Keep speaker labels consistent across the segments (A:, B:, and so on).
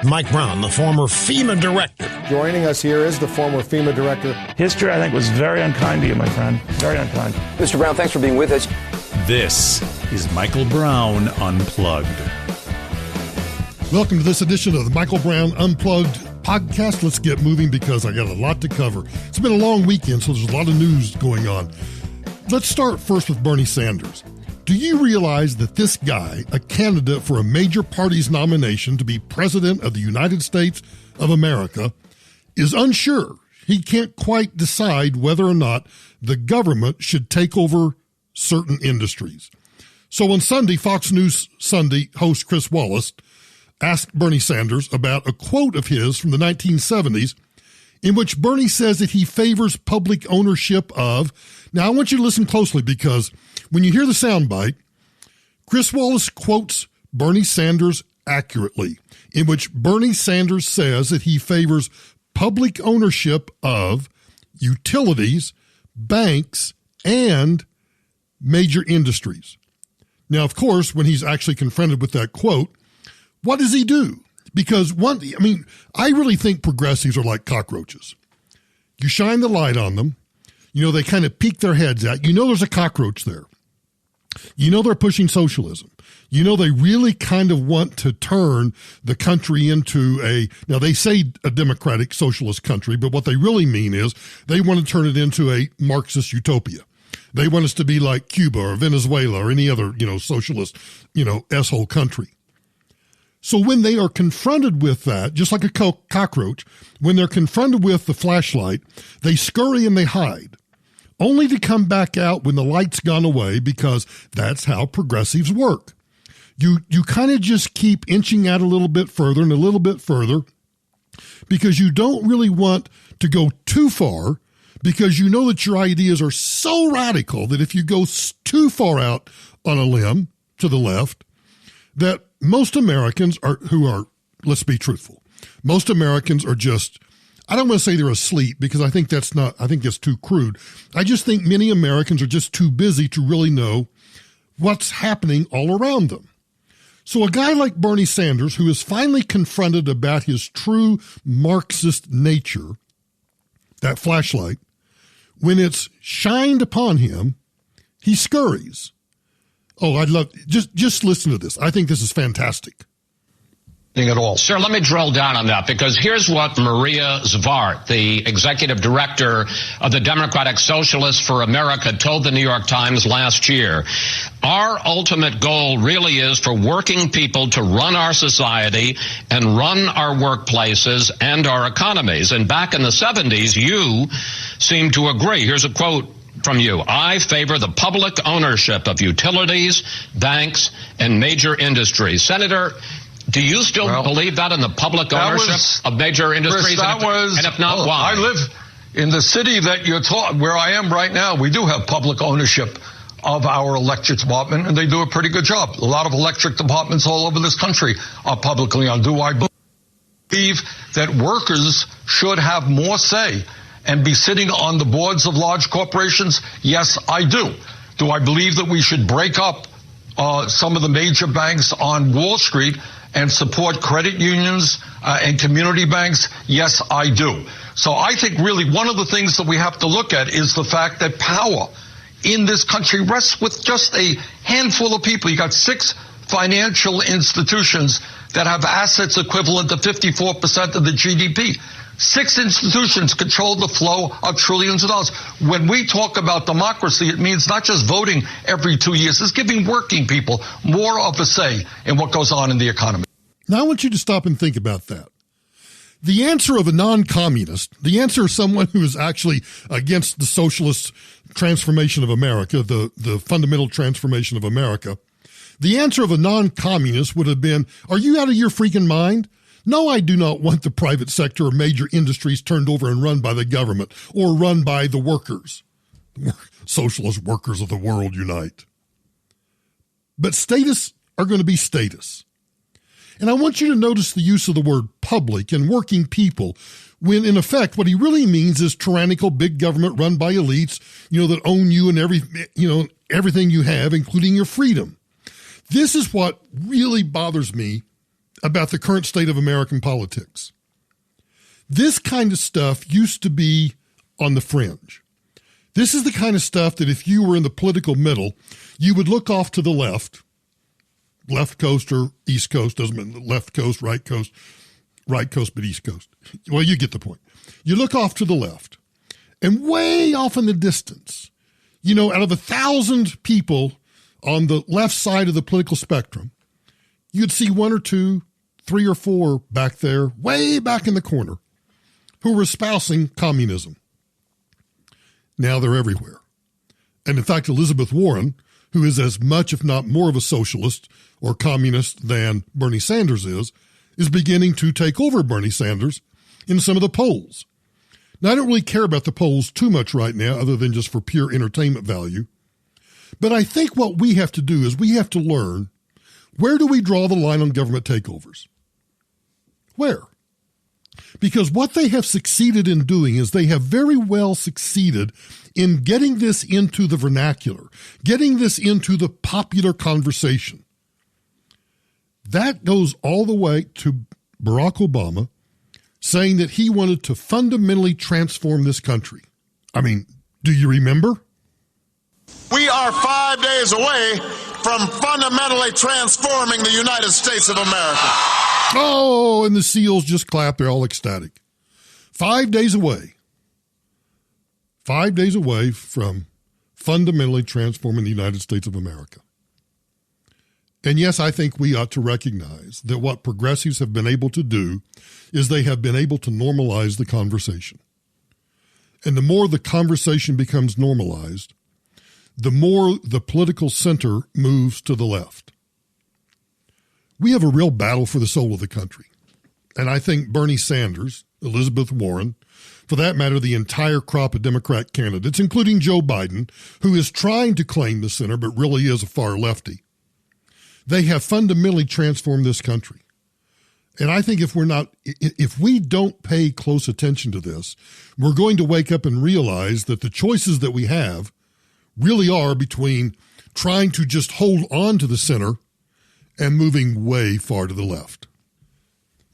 A: Mike Brown, the former FEMA director.
B: Joining us here is the former FEMA director.
C: History, I think, was very unkind to you, my friend. Very unkind.
D: Mr. Brown, thanks for being with us.
E: This is Michael Brown Unplugged.
F: Welcome to this edition of the Michael Brown Unplugged podcast. Let's get moving because I got a lot to cover. It's been a long weekend, so there's a lot of news going on. Let's start first with Bernie Sanders. Do you realize that this guy, a candidate for a major party's nomination to be president of the United States of America, is unsure? He can't quite decide whether or not the government should take over certain industries. So on Sunday, Fox News Sunday host Chris Wallace asked Bernie Sanders about a quote of his from the 1970s in which Bernie says that he favors public ownership of. Now, I want you to listen closely because when you hear the soundbite, Chris Wallace quotes Bernie Sanders accurately, in which Bernie Sanders says that he favors public ownership of utilities, banks, and major industries. Now, of course, when he's actually confronted with that quote, what does he do? Because I really think progressives are like cockroaches. You shine the light on them. You know, they kind of peek their heads out. You know there's a cockroach there. You know they're pushing socialism. You know they really kind of want to turn the country into now they say a democratic socialist country, but what they really mean is they want to turn it into a Marxist utopia. They want us to be like Cuba or Venezuela or any other, socialist, S-hole country. So when they are confronted with that, just like a cockroach, when they're confronted with the flashlight, they scurry and they hide, only to come back out when the light's gone away, because that's how progressives work. You kind of just keep inching out a little bit further and a little bit further because you don't really want to go too far, because you know that your ideas are so radical that if you go too far out on a limb to the left, that most Americans let's be truthful, most Americans are just, I don't want to say they're asleep because I think that's too crude. I just think many Americans are just too busy to really know what's happening all around them. So a guy like Bernie Sanders, who is finally confronted about his true Marxist nature, that flashlight, when it's shined upon him, he scurries. Oh, I'd love, just listen to this. I think this is fantastic.
G: At all.
H: Sir, let me drill down on that, because here's what Maria Zvart, the executive director of the Democratic Socialists for America, told the New York Times last year. Our ultimate goal really is for working people to run our society and run our workplaces and our economies. And back in the 70s, you seemed to agree. Here's a quote from you. I favor the public ownership of utilities, banks, and major industries. Senator, do you still believe that in the public ownership of major industries?
G: Chris,
H: and if not, why?
G: I live in the city that you're where I am right now. We do have public ownership of our electric department, and they do a pretty good job. A lot of electric departments all over this country are publicly owned. Do I believe that workers should have more say and be sitting on the boards of large corporations? Yes, I do. Do I believe that we should break up some of the major banks on Wall Street and support credit unions and community banks? Yes, I do. So I think really one of the things that we have to look at is the fact that power in this country rests with just a handful of people. You got 6 financial institutions that have assets equivalent to 54% of the GDP. 6 institutions control the flow of trillions of dollars. When we talk about democracy, it means not just voting every 2 years. It's giving working people more of a say in what goes on in the economy.
F: Now, I want you to stop and think about that. The answer of a non-communist, the answer of someone who is actually against the socialist transformation of America, the fundamental transformation of America, the answer of a non-communist would have been, are you out of your freaking mind? No, I do not want the private sector or major industries turned over and run by the government or run by the workers. Socialist workers of the world unite. But statists are going to be statists. And I want you to notice the use of the word public and working people, when in effect what he really means is tyrannical big government run by elites, that own you and everything you have, including your freedom. This is what really bothers me about the current state of American politics. This kind of stuff used to be on the fringe. This is the kind of stuff that if you were in the political middle, you would look off to the left coast or east coast, doesn't mean left coast, right coast, but east coast. Well, you get the point. You look off to the left, and way off in the distance, out of 1,000 people on the left side of the political spectrum, you'd see 1 or 2, 3 or 4 back there, way back in the corner, who were espousing communism. Now they're everywhere. And in fact, Elizabeth Warren, who is as much, if not more of a socialist or communist than Bernie Sanders is beginning to take over Bernie Sanders in some of the polls. Now, I don't really care about the polls too much right now, other than just for pure entertainment value. But I think what we have to do is we have to learn, where do we draw the line on government takeovers? Where? Because what they have succeeded in doing is they have very well succeeded in getting this into the vernacular, getting this into the popular conversation. That goes all the way to Barack Obama saying that he wanted to fundamentally transform this country. I mean, do you remember?
D: We are 5 days away from fundamentally transforming the United States of America.
F: Oh, and the SEALs just clap. They're all ecstatic. 5 days away. 5 days away from fundamentally transforming the United States of America. And yes, I think we ought to recognize that what progressives have been able to do is they have been able to normalize the conversation. And the more the conversation becomes normalized, the more the political center moves to the left. We have a real battle for the soul of the country. And I think Bernie Sanders, Elizabeth Warren, for that matter, the entire crop of Democrat candidates, including Joe Biden, who is trying to claim the center but really is a far lefty, they have fundamentally transformed this country. And I think if we don't pay close attention to this, we're going to wake up and realize that the choices that we have really are between trying to just hold on to the center and moving way far to the left.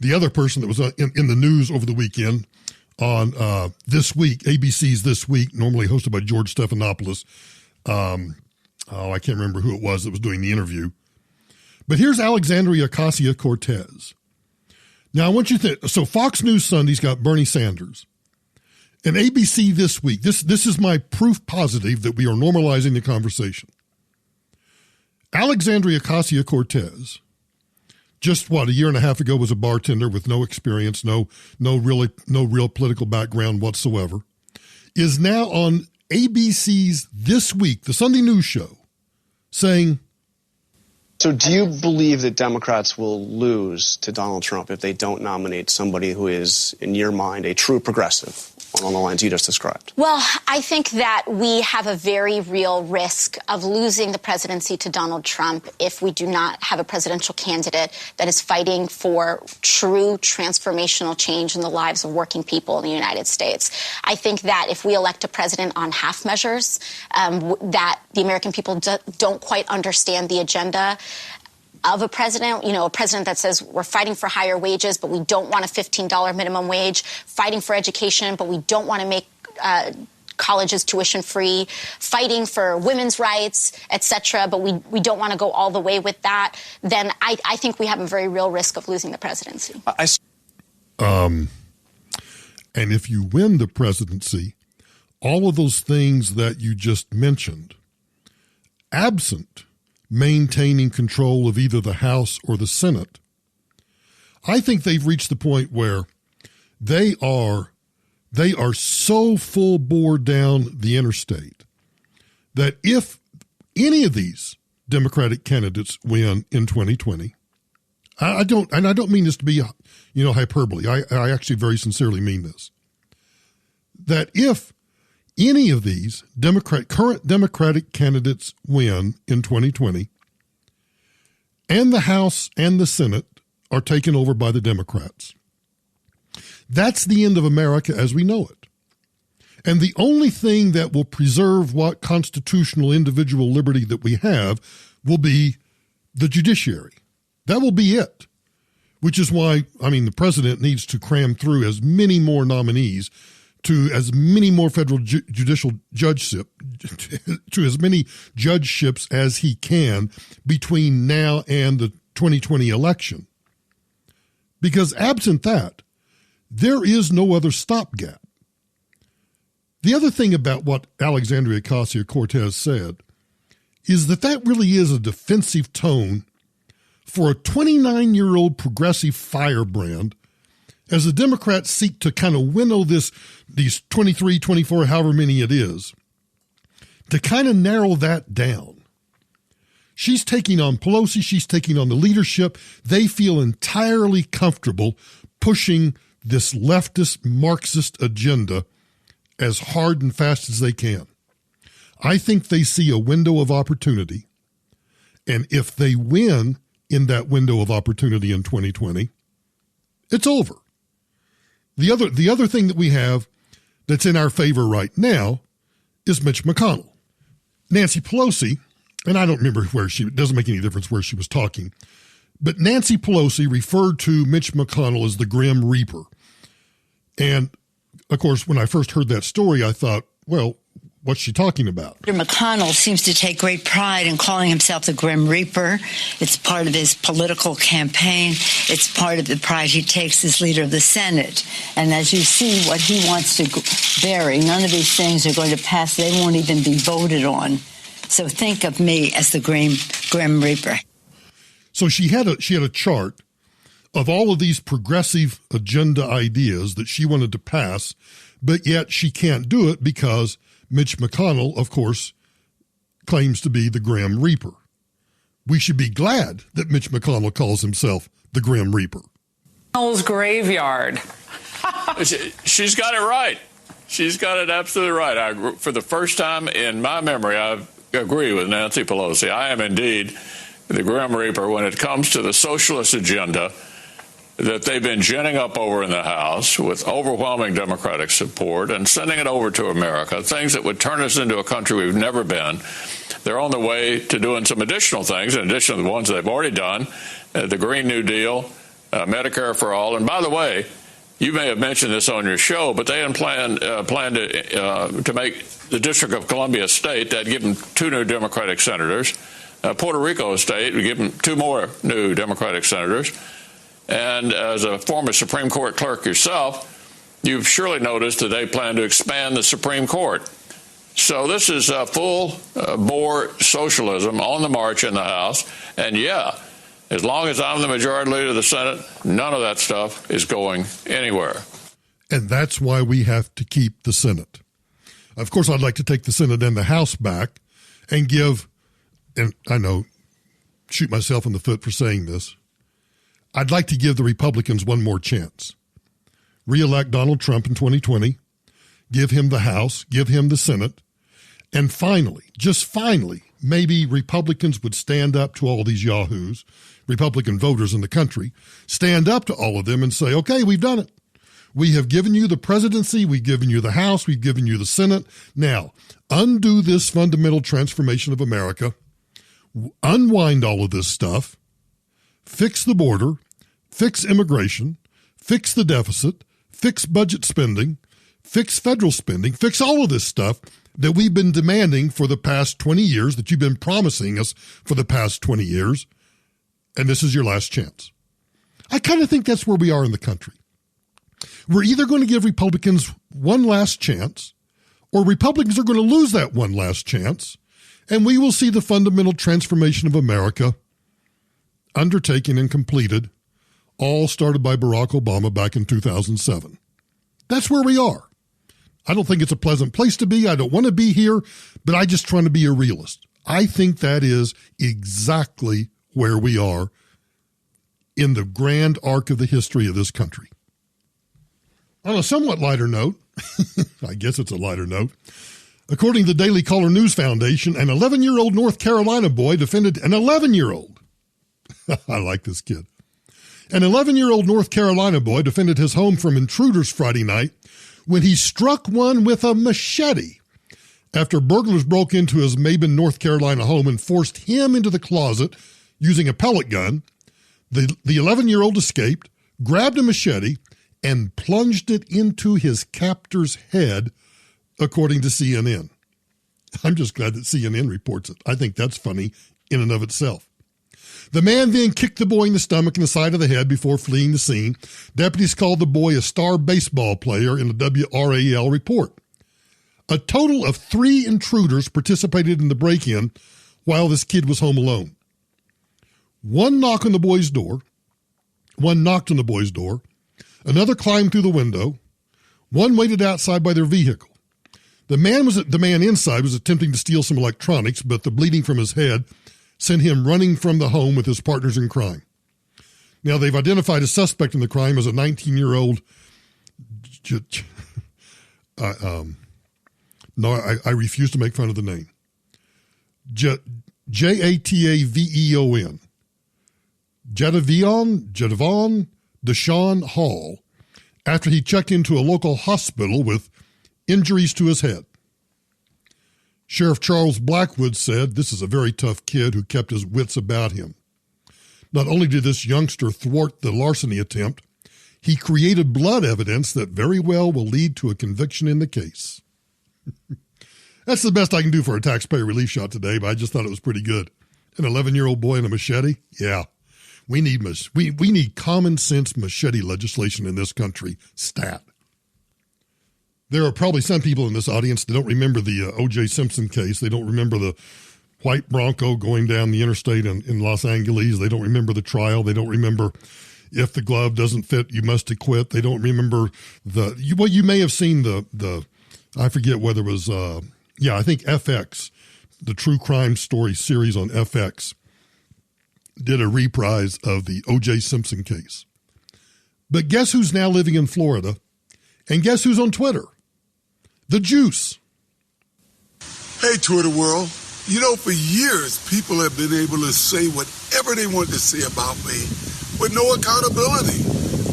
F: The other person that was in the news over the weekend on This Week, ABC's This Week, normally hosted by George Stephanopoulos. I can't remember who it was that was doing the interview. But here's Alexandria Ocasio-Cortez. Now, I want you to think, so Fox News Sunday's got Bernie Sanders. And ABC This Week, this is my proof positive that we are normalizing the conversation. Alexandria Ocasio-Cortez, just a year and a half ago was a bartender with no experience, no real political background whatsoever, is now on ABC's This Week, the Sunday news show, saying,
I: so do you believe that Democrats will lose to Donald Trump if they don't nominate somebody who is, in your mind, a true progressive along the lines you just described?
J: Well, I think that we have a very real risk of losing the presidency to Donald Trump if we do not have a presidential candidate that is fighting for true transformational change in the lives of working people in the United States. I think that if we elect a president on half measures, that the American people don't quite understand the agenda of a president, a president that says we're fighting for higher wages, but we don't want a $15 minimum wage, fighting for education, but we don't want to make colleges tuition free, fighting for women's rights, etc., but we don't want to go all the way with that, then I think we have a very real risk of losing the presidency.
F: And if you win the presidency, all of those things that you just mentioned, absent maintaining control of either the House or the Senate, I think they've reached the point where they are so full bore down the interstate that if any of these Democratic candidates win in 2020, I don't mean this to be hyperbole. I actually very sincerely mean this. That if any of these current Democratic candidates win in 2020, and the House and the Senate are taken over by the Democrats, that's the end of America as we know it. And the only thing that will preserve what constitutional individual liberty that we have will be the judiciary. That will be it. which is why, the president needs to cram through as many more nominees to as many more federal judicial judgeships to as many judgeships as he can between now and the 2020 election. Because absent that, there is no other stopgap. The other thing about what Alexandria Ocasio-Cortez said is that really is a defensive tone for a 29-year-old progressive firebrand as the Democrats seek to kind of winnow these 23, 24, however many it is, to kind of narrow that down. She's taking on Pelosi. She's taking on the leadership. They feel entirely comfortable pushing this leftist Marxist agenda as hard and fast as they can. I think they see a window of opportunity, and if they win in that window of opportunity in 2020, it's over. The other thing that we have that's in our favor right now is Mitch McConnell. Nancy Pelosi, and I don't remember it doesn't make any difference where she was talking, but Nancy Pelosi referred to Mitch McConnell as the Grim Reaper. And, of course, when I first heard that story, I thought, well, what's she talking about?
K: McConnell seems to take great pride in calling himself the Grim Reaper. It's part of his political campaign. It's part of the pride he takes as leader of the Senate. And as you see what he wants to bury, none of these things are going to pass. They won't even be voted on. So think of me as the Grim Reaper. So she had a chart of all of these progressive agenda ideas that she wanted to pass, but yet she can't do it because Mitch McConnell, of course, claims to be the Grim Reaper. We should be glad that Mitch McConnell calls himself the Grim Reaper.
L: McConnell's graveyard.
M: She's got it right. She's got it absolutely right. For the first time in my memory, I agree with Nancy Pelosi. I am indeed the Grim Reaper when it comes to the socialist agenda that they've been ginning up over in the House with overwhelming Democratic support and sending it over to America, things that would turn us into a country we've never been. They're on the way to doing some additional things, in addition to the ones they've already done, the Green New Deal, Medicare for All. And by the way, you may have mentioned this on your show, but they had planned to make the District of Columbia state. That'd give them 2 new Democratic senators. Puerto Rico state would give them 2 more new Democratic senators. And as a former Supreme Court clerk yourself, you've surely noticed that they plan to expand the Supreme Court. So this is full-bore socialism on the march in the House. And, yeah, as long as I'm the majority leader of the Senate, none of that stuff is going anywhere.
F: And that's why we have to keep the Senate. Of course, I'd like to take the Senate and the House back and give, and I know, shoot myself in the foot for saying this, I'd like to give the Republicans one more chance. Re-elect Donald Trump in 2020, give him the House, give him the Senate, and finally, just finally, maybe Republicans would stand up to all these yahoos, Republican voters in the country, stand up to all of them and say, okay, we've done it. We have given you the presidency, we've given you the House, we've given you the Senate. Now, undo this fundamental transformation of America, unwind all of this stuff, fix the border, fix immigration, fix the deficit, fix budget spending, fix federal spending, fix all of this stuff that we've been demanding for the past 20 years, that you've been promising us for the past 20 years, and this is your last chance. I kind of think that's where we are in the country. We're either going to give Republicans one last chance, or Republicans are going to lose that one last chance, and we will see the fundamental transformation of America undertaken and completed, all started by Barack Obama back in 2007. That's where we are. I don't think it's a pleasant place to be. I don't want to be here, but I just trying to be a realist. I think that is exactly where we are in the grand arc of the history of this country. On a somewhat lighter note, I guess it's a lighter note, according to the Daily Caller News Foundation, an 11-year-old North Carolina boy defended an 11-year-old. I like this kid. An 11-year-old North Carolina boy defended his home from intruders Friday night when he struck one with a machete after burglars broke into his Mabin, North Carolina home and forced him into the closet using a pellet gun. The 11-year-old escaped, grabbed a machete, and plunged it into his captor's head, according to CNN. I'm just glad that CNN reports it. I think that's funny in and of itself. The man then kicked the boy in the stomach and the side of the head before fleeing the scene. Deputies called the boy a star baseball player in the WRAL report. A total of 3 intruders participated in the break-in while this kid was home alone. One knocked on the boy's door. Another climbed through the window. One waited outside by their vehicle. The man inside was attempting to steal some electronics, but the bleeding from his head sent him running from the home with his partners in crime. Now, they've identified a suspect in the crime as a 19-year-old. I refuse to make fun of the name. Jataveon. Jadavon Deshaun Hall, after he checked into a local hospital with injuries to his head. Sheriff Charles Blackwood said, "This is a very tough kid who kept his wits about him. Not only did this youngster thwart the larceny attempt, he created blood evidence that very well will lead to a conviction in the case." That's the best I can do for a taxpayer relief shot today, but I just thought it was pretty good. An 11-year-old boy and a machete? Yeah. We need common sense machete legislation in this country. Stat. There are probably some people in this audience that don't remember the O.J. Simpson case. They don't remember the white Bronco going down the interstate in Los Angeles. They don't remember the trial. They don't remember if the glove doesn't fit, you must acquit. They don't remember you may have seen the I forget whether it was, I think FX, the true crime story series on FX, did a reprise of the O.J. Simpson case. But guess who's now living in Florida? And guess who's on Twitter? The Juice.
N: Hey, Twitter world. You know, for years, people have been able to say whatever they want to say about me with no accountability.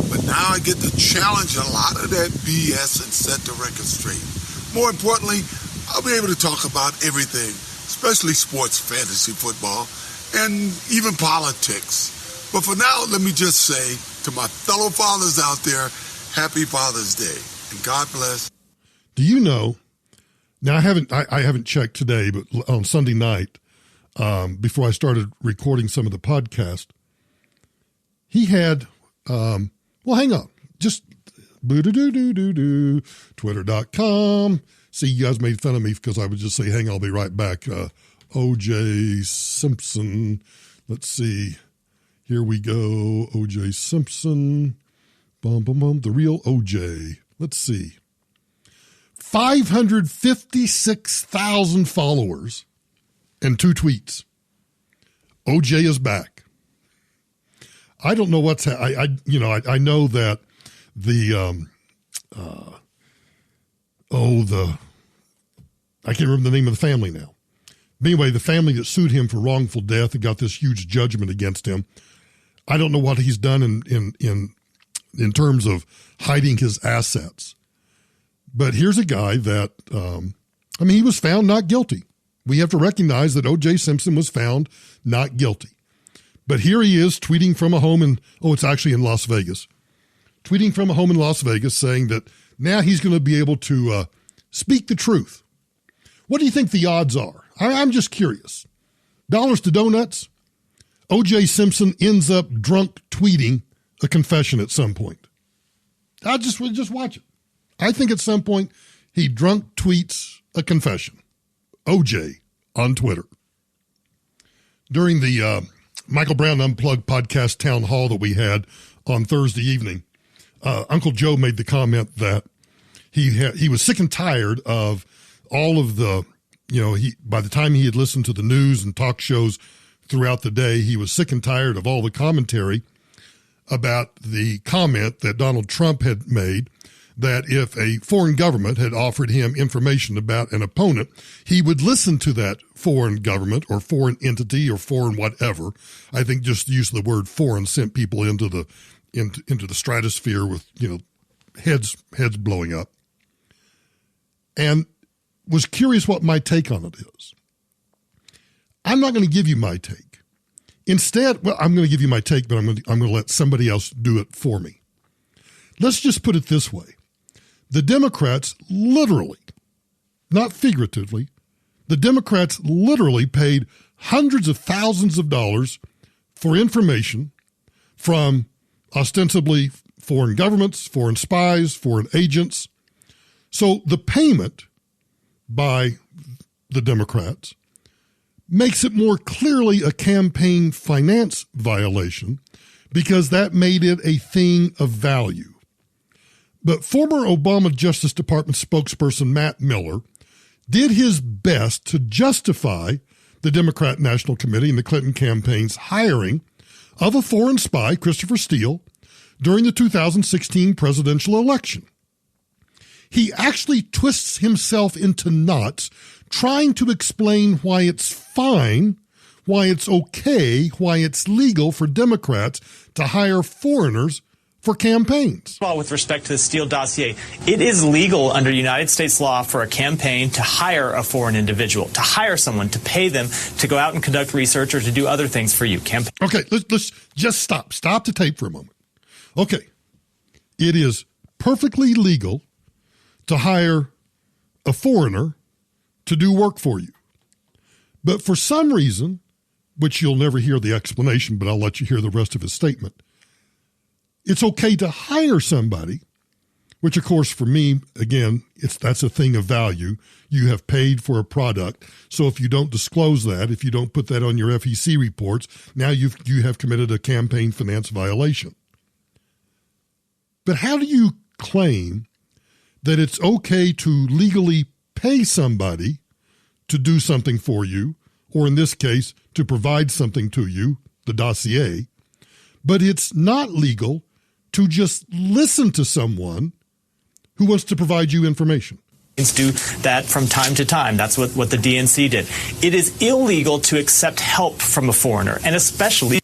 N: But now I get to challenge a lot of that BS and set the record straight. More importantly, I'll be able to talk about everything, especially sports, fantasy football, and even politics. But for now, let me just say to my fellow fathers out there, happy Father's Day, and God bless.
F: Do you know? Now I haven't checked today, but on Sunday night, before I started recording some of the podcast, he had. Hang on, just Twitter.com. See, you guys made fun of me because I would just say, "Hang, I'll be right back." O.J. Simpson. Let's see. Here we go. O.J. Simpson. The real O.J. Let's see. 556,000 followers and 2 tweets. O.J. is back. I don't know what's I know that I can't remember the name of the family now. But anyway, the family that sued him for wrongful death and got this huge judgment against him. I don't know what he's done in terms of hiding his assets. But here's a guy that, he was found not guilty. We have to recognize that O.J. Simpson was found not guilty. But here he is tweeting from a home it's actually in Las Vegas. Tweeting from a home in Las Vegas saying that now he's going to be able to speak the truth. What do you think the odds are? I'm just curious. Dollars to donuts, O.J. Simpson ends up drunk tweeting a confession at some point. I just watch it. I think at some point he drunk tweets a confession. O.J. on Twitter. During the Michael Brown Unplugged podcast town hall that we had on Thursday evening, Uncle Joe made the comment that he was sick and tired of all of the, by the time he had listened to the news and talk shows throughout the day, he was sick and tired of all the commentary about the comment that Donald Trump had made that if a foreign government had offered him information about an opponent, he would listen to that foreign government or foreign entity or foreign whatever. I think just the use of the word foreign sent people into the stratosphere with, heads blowing up. And was curious what my take on it is. I'm not going to give you my take. Instead, well, I'm going to give you my take, but I'm going to let somebody else do it for me. Let's just put it this way. The Democrats literally, not figuratively, the Democrats literally paid hundreds of thousands of dollars for information from ostensibly foreign governments, foreign spies, foreign agents. So the payment by the Democrats makes it more clearly a campaign finance violation because that made it a thing of value. But former Obama Justice Department spokesperson Matt Miller did his best to justify the Democrat National Committee and the Clinton campaign's hiring of a foreign spy, Christopher Steele, during the 2016 presidential election. He actually twists himself into knots trying to explain why it's fine, why it's okay, why it's legal for Democrats to hire foreigners for campaigns.
O: Well, with respect to the Steele dossier, it is legal under United States law for a campaign to hire a foreign individual, to hire someone, to pay them to go out and conduct research or to do other things for you.
F: Okay, let's just stop. Stop the tape for a moment. Okay, it is perfectly legal to hire a foreigner to do work for you. But for some reason, which you'll never hear the explanation, but I'll let you hear the rest of his statement, it's okay to hire somebody, which of course for me, again, that's a thing of value. You have paid for a product. So if you don't disclose that, if you don't put that on your FEC reports, now you have committed a campaign finance violation. But how do you claim that it's okay to legally pay somebody to do something for you, or in this case, to provide something to you, the dossier, but it's not legal to just listen to someone who wants to provide you information?
O: Do that from time to time. That's what the DNC did. It is illegal to accept help from a foreigner, and especially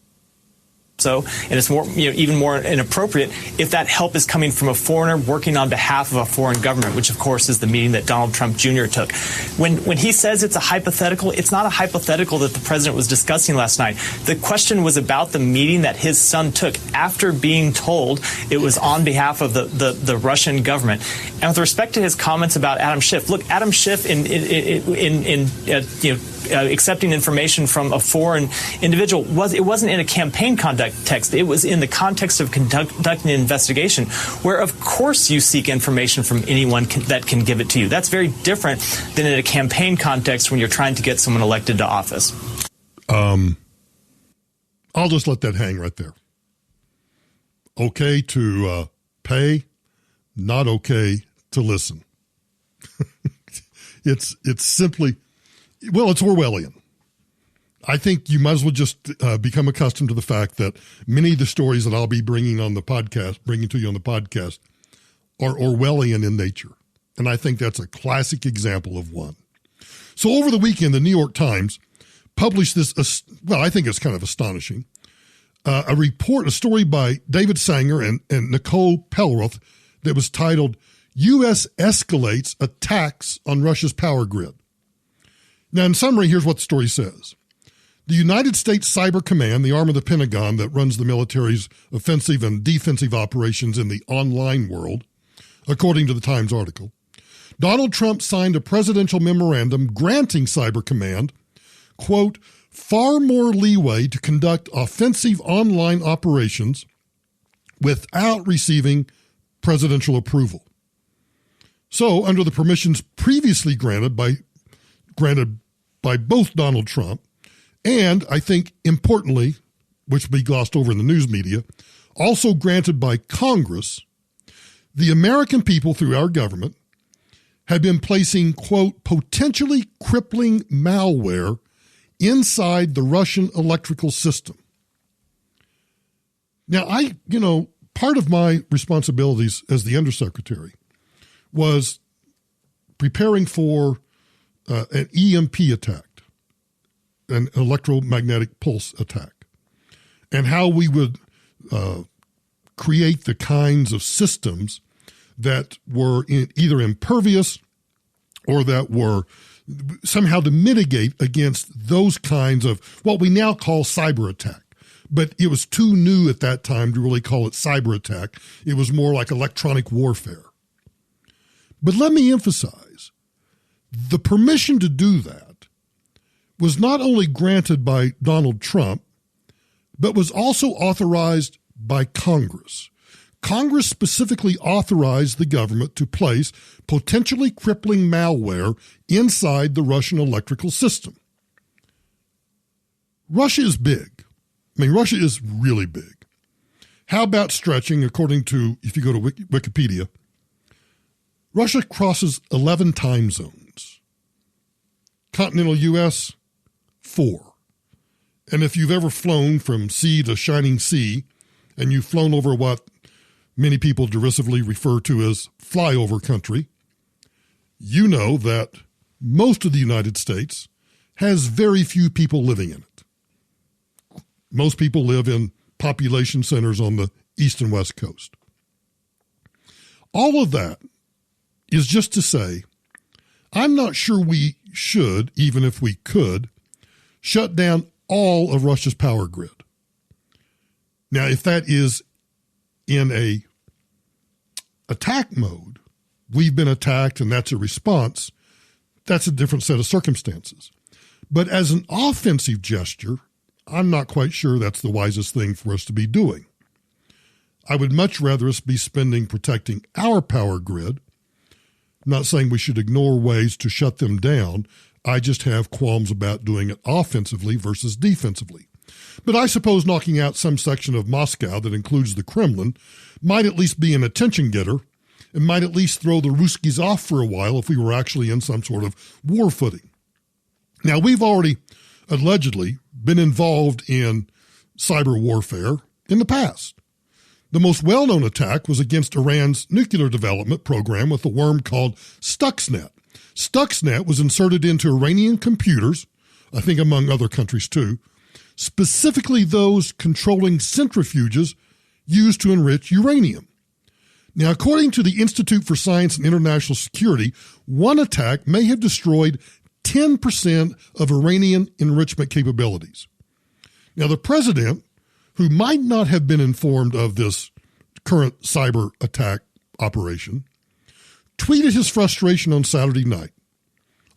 O: so, and it's more, even more inappropriate if that help is coming from a foreigner working on behalf of a foreign government, which of course is the meeting that Donald Trump Jr. took. When he says it's a hypothetical, it's not a hypothetical that the president was discussing last night. The question was about the meeting that his son took after being told it was on behalf of the Russian government. And with respect to his comments about Adam Schiff, look, Adam Schiff accepting information from a foreign individual it wasn't in a campaign context. It was in the context of conducting an investigation, where of course you seek information from anyone that can give it to you. That's very different than in a campaign context when you're trying to get someone elected to office.
F: I'll just let that hang right there. Okay to pay, not okay to listen. It's simply, well, it's Orwellian. I think you might as well just become accustomed to the fact that many of the stories that I'll be bringing to you on the podcast, are Orwellian in nature. And I think that's a classic example of one. So over the weekend, the New York Times published this, well, I think it's kind of astonishing, a story by David Sanger and Nicole Pelroth that was titled, U.S. Escalates Attacks on Russia's Power Grid. Now, in summary, here's what the story says. The United States Cyber Command, the arm of the Pentagon that runs the military's offensive and defensive operations in the online world, according to the Times article, Donald Trump signed a presidential memorandum granting Cyber Command, quote, far more leeway to conduct offensive online operations without receiving presidential approval. So, under the permissions previously granted by both Donald Trump and, I think, importantly, which will be glossed over in the news media, also granted by Congress, the American people, through our government, have been placing, quote, potentially crippling malware inside the Russian electrical system. Now, part of my responsibilities as the undersecretary was preparing for an EMP attack, an electromagnetic pulse attack, and how we would create the kinds of systems that were either impervious or that were somehow to mitigate against those kinds of what we now call cyber attack. But it was too new at that time to really call it cyber attack. It was more like electronic warfare. But let me emphasize, the permission to do that was not only granted by Donald Trump, but was also authorized by Congress. Congress specifically authorized the government to place potentially crippling malware inside the Russian electrical system. Russia is big. I mean, Russia is really big. How about stretching, according to, if you go to Wikipedia, Russia crosses 11 time zones. Continental U.S., 4. And if you've ever flown from sea to shining sea, and you've flown over what many people derisively refer to as flyover country, you know that most of the United States has very few people living in it. Most people live in population centers on the east and west coast. All of that is just to say, I'm not sure we should, even if we could, shut down all of Russia's power grid. Now, if that is in a attack mode, we've been attacked and that's a response, that's a different set of circumstances. But as an offensive gesture, I'm not quite sure that's the wisest thing for us to be doing. I would much rather us be spending protecting our power grid. I'm not saying we should ignore ways to shut them down. I just have qualms about doing it offensively versus defensively. But I suppose knocking out some section of Moscow that includes the Kremlin might at least be an attention getter and might at least throw the Ruskies off for a while if we were actually in some sort of war footing. Now, we've already allegedly been involved in cyber warfare in the past. The most well-known attack was against Iran's nuclear development program with a worm called Stuxnet. Stuxnet was inserted into Iranian computers, I think among other countries too, specifically those controlling centrifuges used to enrich uranium. Now, according to the Institute for Science and International Security, one attack may have destroyed 10% of Iranian enrichment capabilities. Now, the president, who might not have been informed of this current cyber attack operation, tweeted his frustration on Saturday night.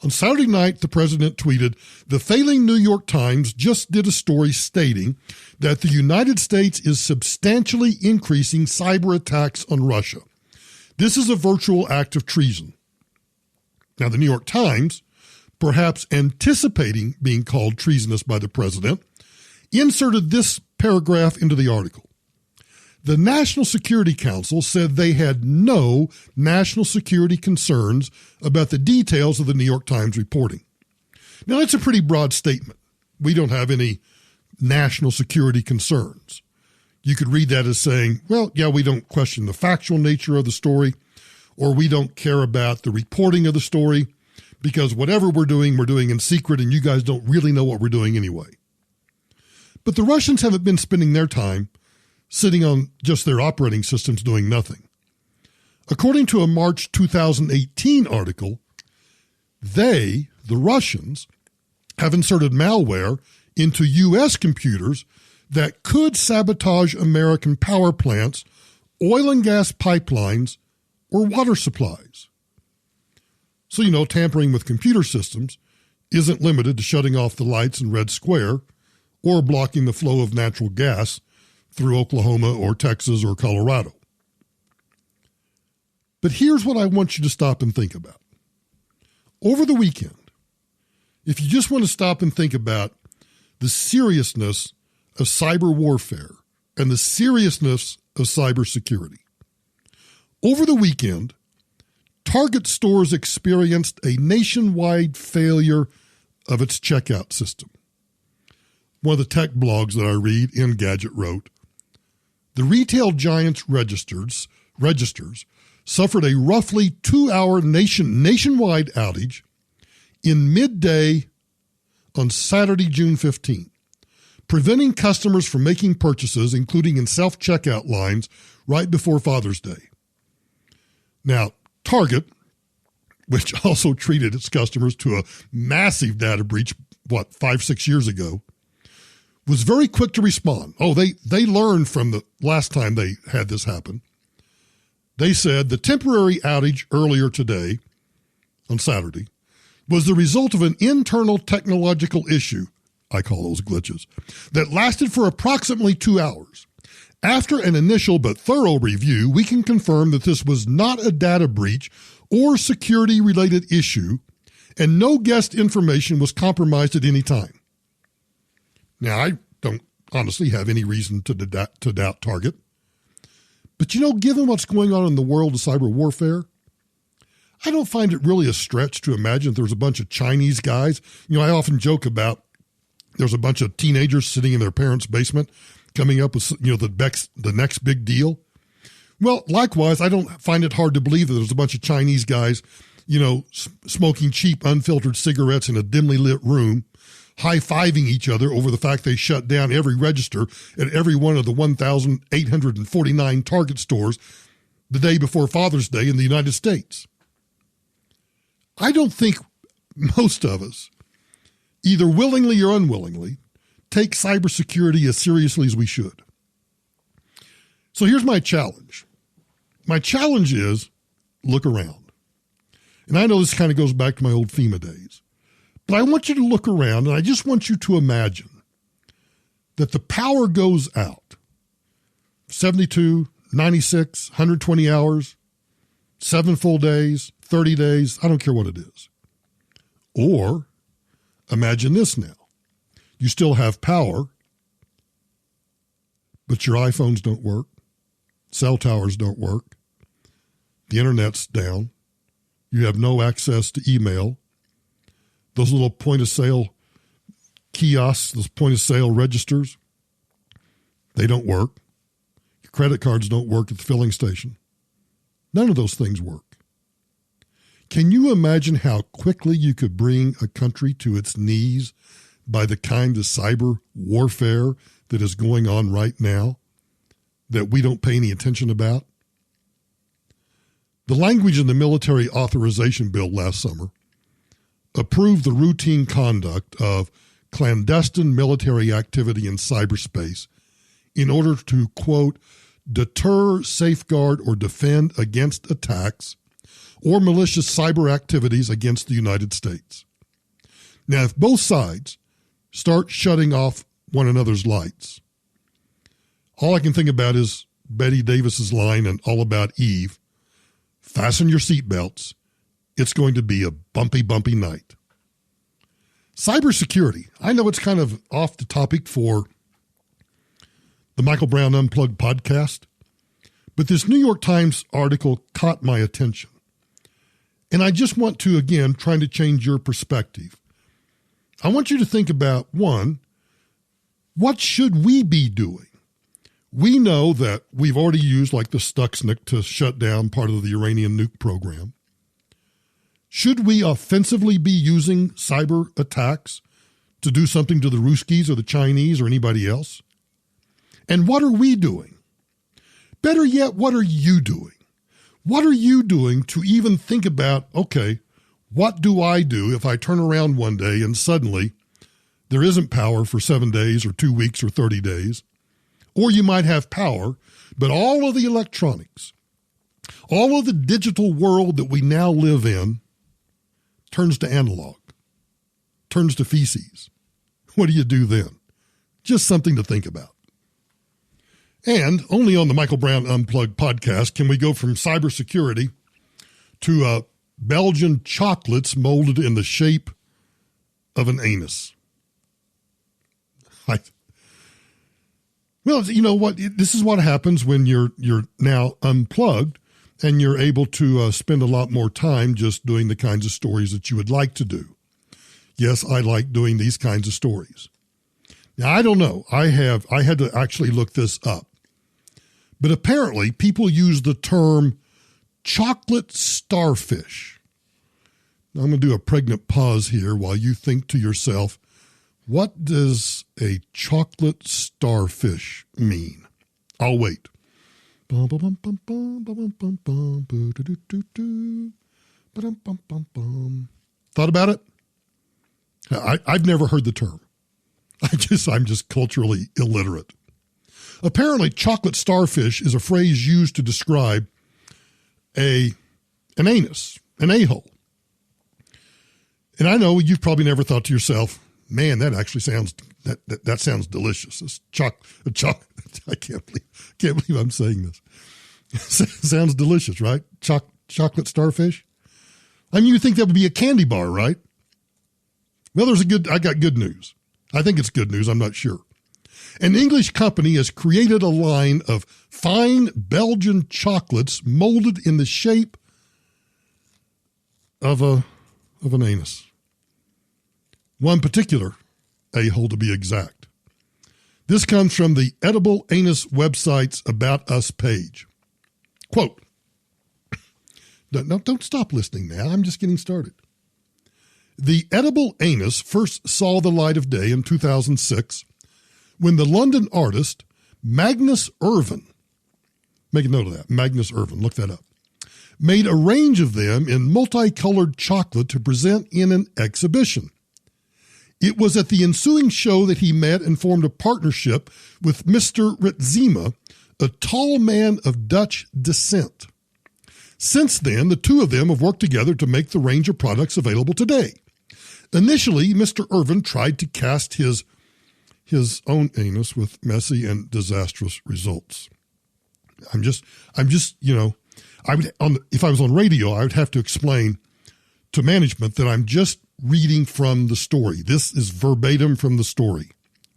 F: On Saturday night, the president tweeted, "The failing New York Times just did a story stating that the United States is substantially increasing cyber attacks on Russia. This is a virtual act of treason." Now, the New York Times, perhaps anticipating being called treasonous by the president, inserted this paragraph into the article. The National Security Council said they had no national security concerns about the details of the New York Times reporting. Now, that's a pretty broad statement. We don't have any national security concerns. You could read that as saying, well, yeah, we don't question the factual nature of the story, or we don't care about the reporting of the story, because whatever we're doing in secret, and you guys don't really know what we're doing anyway. But the Russians haven't been spending their time sitting on just their operating systems doing nothing. According to a March 2018 article, the Russians, have inserted malware into U.S. computers that could sabotage American power plants, oil and gas pipelines, or water supplies. So, tampering with computer systems isn't limited to shutting off the lights in Red Square or blocking the flow of natural gas through Oklahoma or Texas or Colorado. But here's what I want you to stop and think about. Over the weekend, if you just want to stop and think about the seriousness of cyber warfare and the seriousness of cybersecurity, over the weekend, Target stores experienced a nationwide failure of its checkout system. One of the tech blogs that I read, Engadget, wrote, "The retail giant's registers suffered a roughly 2-hour nationwide outage in midday on Saturday, June 15, preventing customers from making purchases, including in self-checkout lines, right before Father's Day." Now, Target, which also treated its customers to a massive data breach, 5-6 years ago, was very quick to respond. Oh, they learned from the last time they had this happen. They said the temporary outage earlier today, on Saturday, was the result of an internal technological issue, I call those glitches, that lasted for approximately 2 hours. After an initial but thorough review, we can confirm that this was not a data breach or security-related issue, and no guest information was compromised at any time. Now, I don't honestly have any reason to doubt Target. But given what's going on in the world of cyber warfare, I don't find it really a stretch to imagine if there's a bunch of Chinese guys. I often joke about there's a bunch of teenagers sitting in their parents' basement coming up with, the next big deal. Well, likewise, I don't find it hard to believe that there's a bunch of Chinese guys, smoking cheap, unfiltered cigarettes in a dimly lit room, high-fiving each other over the fact they shut down every register at every one of the 1,849 Target stores the day before Father's Day in the United States. I don't think most of us, either willingly or unwillingly, take cybersecurity as seriously as we should. So here's my challenge. My challenge is look around. And I know this kind of goes back to my old FEMA days. But I want you to look around, and I just want you to imagine that the power goes out. 72, 96, 120 hours, 7 full days, 30 days, I don't care what it is. Or imagine this now. You still have power, but your iPhones don't work. Cell towers don't work. The internet's down. You have no access to email. Those little point-of-sale kiosks, those point-of-sale registers, they don't work. Your credit cards don't work at the filling station. None of those things work. Can you imagine how quickly you could bring a country to its knees by the kind of cyber warfare that is going on right now that we don't pay any attention about? The language in the military authorization bill last summer approved the routine conduct of clandestine military activity in cyberspace in order to, quote, deter, safeguard, or defend against attacks or malicious cyber activities against the United States. Now, if both sides start shutting off one another's lights, all I can think about is Betty Davis's line in All About Eve, fasten your seatbelts. It's going to be a bumpy, bumpy night. Cybersecurity. I know it's kind of off the topic for the Michael Brown Unplugged podcast, but this New York Times article caught my attention. And I just want to, again, trying to change your perspective. I want you to think about, one, what should we be doing? We know that we've already used like the Stuxnet to shut down part of the Iranian nuke program. Should we offensively be using cyber attacks to do something to the Ruskies or the Chinese or anybody else? And what are we doing? Better yet, what are you doing? What are you doing to even think about, okay, what do I do if I turn around one day and suddenly there isn't power for 7 days or 2 weeks or 30 days? Or you might have power, but all of the electronics, all of the digital world that we now live in turns to analog, turns to feces. What do you do then? Just something to think about. And only on the Michael Brown Unplugged podcast can we go from cybersecurity to Belgian chocolates molded in the shape of an anus. Well, you know what? This is what happens when you're now unplugged and you're able to spend a lot more time just doing the kinds of stories that you would like to do. Yes, I like doing these kinds of stories. Now, I don't know. I had to actually look this up. But apparently, people use the term chocolate starfish. Now, I'm going to do a pregnant pause here while you think to yourself, what does a chocolate starfish mean? I'll wait. Thought about it? I've never heard the term. I'm just culturally illiterate. Apparently, chocolate starfish is a phrase used to describe an anus, an a-hole. And I know you've probably never thought to yourself, man, that actually sounds that sounds delicious. It's I can't believe I'm saying this. Sounds delicious, right? Chocolate starfish. I mean, you think that would be a candy bar, right? Well, I got good news. I think it's good news. I'm not sure. An English company has created a line of fine Belgian chocolates molded in the shape of an anus. One particular a-hole, to be exact. This comes from the Edible Anus website's About Us page. Quote, don't stop listening now. I'm just getting started. The edible anus first saw the light of day in 2006 when the London artist Magnus Irvin, make a note of that, Magnus Irvin, look that up, made a range of them in multicolored chocolate to present in an exhibition. It was at the ensuing show that he met and formed a partnership with Mr. Ritzema, a tall man of Dutch descent. Since then, the two of them have worked together to make the range of products available today. Initially, Mr. Irvin tried to cast his own anus with messy and disastrous results. I'm just, if I was on radio, I would have to explain to management that I'm just reading from the story. This is verbatim from the story.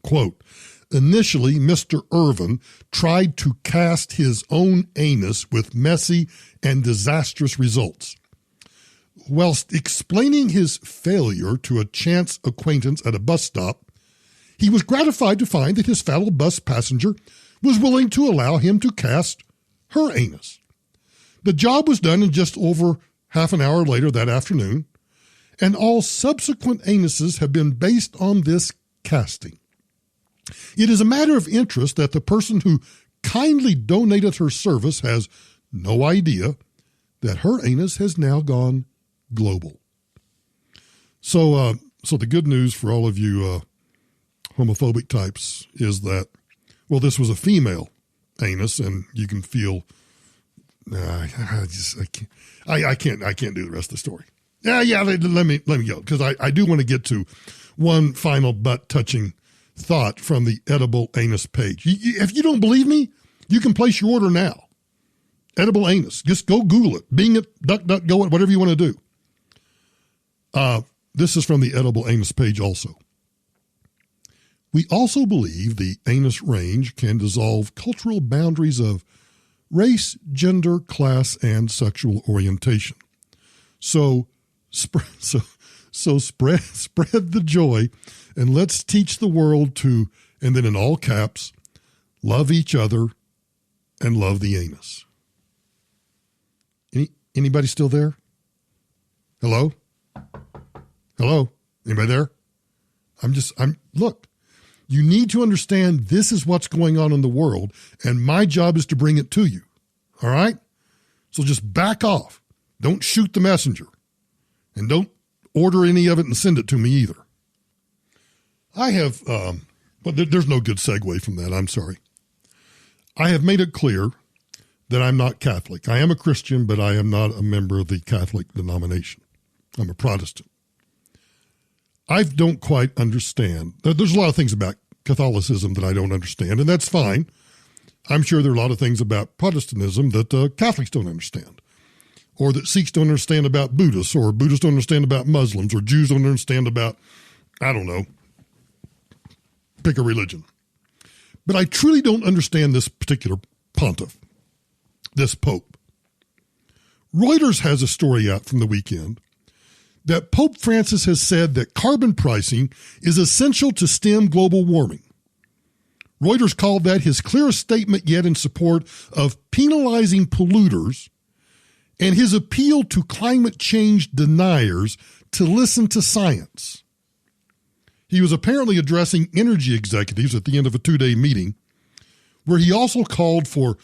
F: Quote, initially, Mr. Irvin tried to cast his own anus with messy and disastrous results. Whilst explaining his failure to a chance acquaintance at a bus stop, he was gratified to find that his fellow bus passenger was willing to allow him to cast her anus. The job was done in just over half an hour later that afternoon, and all subsequent anuses have been based on this casting. It is a matter of interest that the person who kindly donated her service has no idea that her anus has now gone global. So the good news for all of you homophobic types is that, well, this was a female anus, and you can feel. I can't do the rest of the story. Yeah. Let me go, because I do want to get to one final butt touching thought from the Edible Anus page. If you don't believe me, you can place your order now. Edible Anus. Just go Google it. Bing it, DuckDuckGo it, whatever you want to do. This is from the Edible Anus page also. We also believe the anus range can dissolve cultural boundaries of race, gender, class, and sexual orientation. So spread the joy, and let's teach the world to, and then in all caps, love each other and love the anus. Anybody still there? Hello? Anybody there? Look, you need to understand this is what's going on in the world, and my job is to bring it to you. All right? So just back off. Don't shoot the messenger. And don't order any of it and send it to me either. I have, but there's no good segue from that. I'm sorry. I have made it clear that I'm not Catholic. I am a Christian, but I am not a member of the Catholic denomination. I'm a Protestant. I don't quite understand. There's a lot of things about Catholicism that I don't understand, and that's fine. I'm sure there are a lot of things about Protestantism that Catholics don't understand, or that Sikhs don't understand about Buddhists, or Buddhists don't understand about Muslims, or Jews don't understand about, I don't know, pick a religion. But I truly don't understand this particular pontiff, this pope. Reuters has a story out from the weekend that Pope Francis has said that carbon pricing is essential to stem global warming. Reuters called that his clearest statement yet in support of penalizing polluters and his appeal to climate change deniers to listen to science. He was apparently addressing energy executives at the end of a 2-day meeting, where he also called for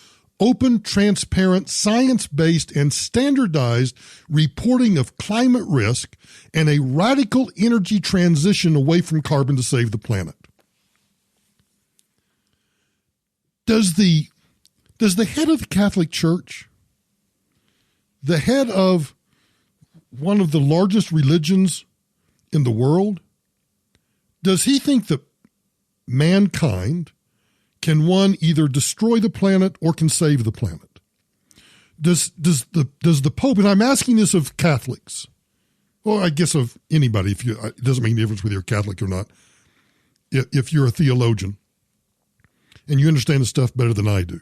F: open, transparent, science-based, and standardized reporting of climate risk and a radical energy transition away from carbon to save the planet. Does the head of the Catholic Church, the head of one of the largest religions in the world, does he think that mankind can, one, either destroy the planet or can save the planet? Does the Pope, and I'm asking this of Catholics, well, I guess of anybody, it doesn't make any difference whether you're Catholic or not, if you're a theologian and you understand the stuff better than I do,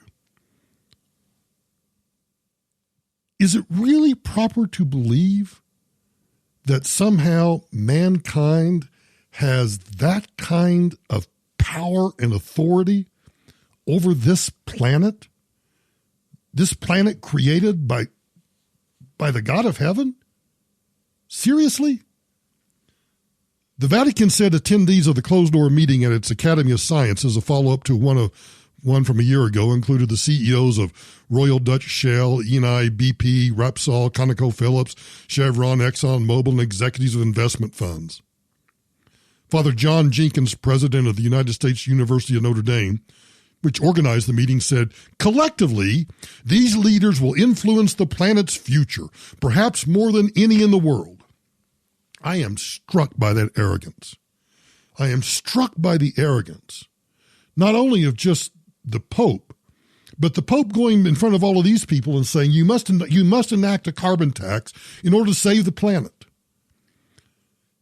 F: is it really proper to believe that somehow mankind has that kind of power and authority over this planet created by the God of heaven? Seriously? The Vatican said attendees of the closed-door meeting at its Academy of Sciences, a follow-up to one from a year ago, included the CEOs of Royal Dutch Shell, Eni, BP, Repsol, ConocoPhillips, Chevron, ExxonMobil, and executives of investment funds. Father John Jenkins, president of the United States University of Notre Dame, which organized the meeting, said, collectively, these leaders will influence the planet's future, perhaps more than any in the world. I am struck by that arrogance. I am struck by the arrogance, not only of just the Pope, but the Pope going in front of all of these people and saying, you must enact a carbon tax in order to save the planet.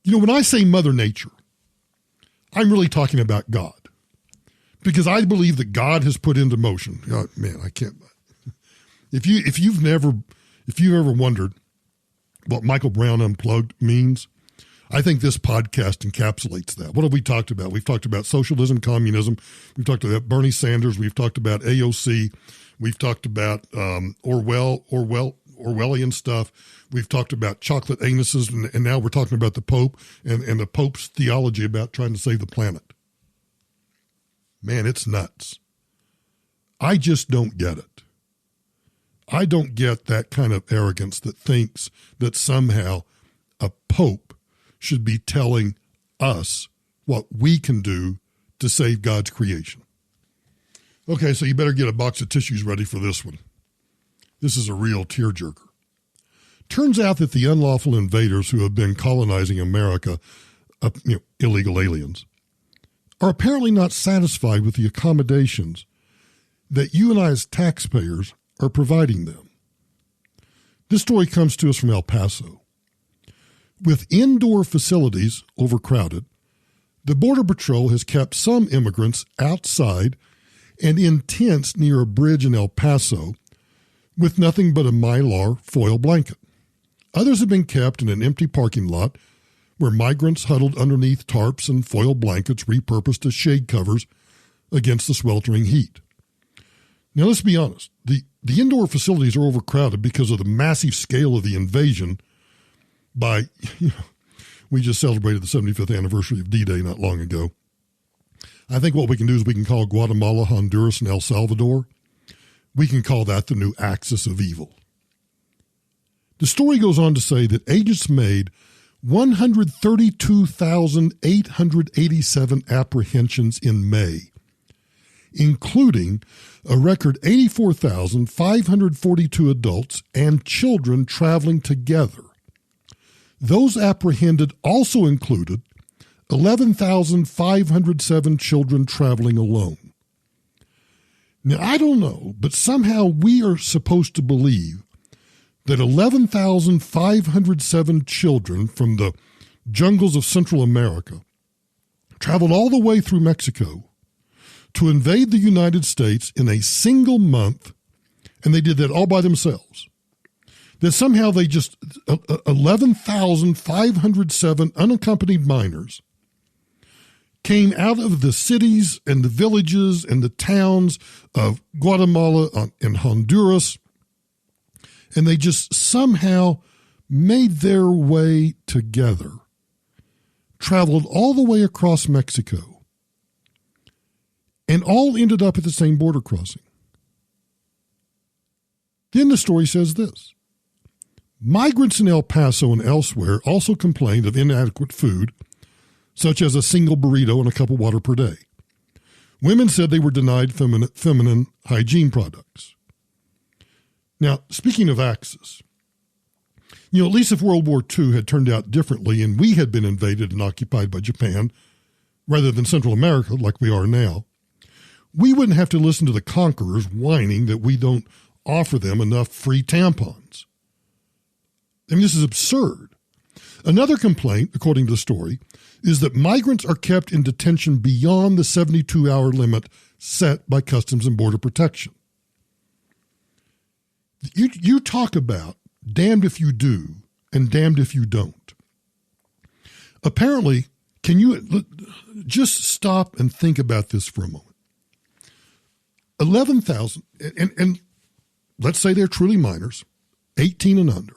F: You know, when I say Mother Nature, I'm really talking about God, because I believe that God has put into motion. Oh, man, I can't. If you've ever wondered what Michael Brown Unplugged means, I think this podcast encapsulates that. What have we talked about? We've talked about socialism, communism. We've talked about Bernie Sanders. We've talked about AOC. We've talked about Orwellian stuff. We've talked about chocolate anuses, and now we're talking about the Pope and the Pope's theology about trying to save the planet. Man, it's nuts. I just don't get it. I don't get that kind of arrogance that thinks that somehow a Pope should be telling us what we can do to save God's creation. Okay, so you better get a box of tissues ready for this one. This is a real tearjerker. Turns out that the unlawful invaders who have been colonizing America, illegal aliens, are apparently not satisfied with the accommodations that you and I as taxpayers are providing them. This story comes to us from El Paso. With indoor facilities overcrowded, the Border Patrol has kept some immigrants outside and in tents near a bridge in El Paso with nothing but a Mylar foil blanket. Others have been kept in an empty parking lot where migrants huddled underneath tarps and foil blankets repurposed as shade covers against the sweltering heat. Now, let's be honest. The indoor facilities are overcrowded because of the massive scale of the invasion by, we just celebrated the 75th anniversary of D-Day not long ago. I think what we can do is we can call Guatemala, Honduras, and El Salvador. We can call that the new axis of evil. The story goes on to say that agents made 132,887 apprehensions in May, including a record 84,542 adults and children traveling together. Those apprehended also included 11,507 children traveling alone. Now, I don't know, but somehow we are supposed to believe that 11,507 children from the jungles of Central America traveled all the way through Mexico to invade the United States in a single month, and they did that all by themselves. That somehow 11,507 unaccompanied minors came out of the cities and the villages and the towns of Guatemala and Honduras, and they just somehow made their way together, traveled all the way across Then the story says this. Migrants in El Paso and elsewhere also complained of inadequate food, such as a single burrito and a cup of water per day. Women said they were denied feminine hygiene products. Now, speaking of Axis, at least if World War II had turned out differently and we had been invaded and occupied by Japan, rather than Central America like we are now, we wouldn't have to listen to the conquerors whining that we don't offer them enough free tampons. I mean, this is absurd. Another complaint, according to the story, is that migrants are kept in detention beyond the 72-hour limit set by Customs and Border Protection. You talk about damned if you do and damned if you don't. Apparently, can you just stop and think about this for a moment? 11,000, and let's say they're truly minors, 18 and under.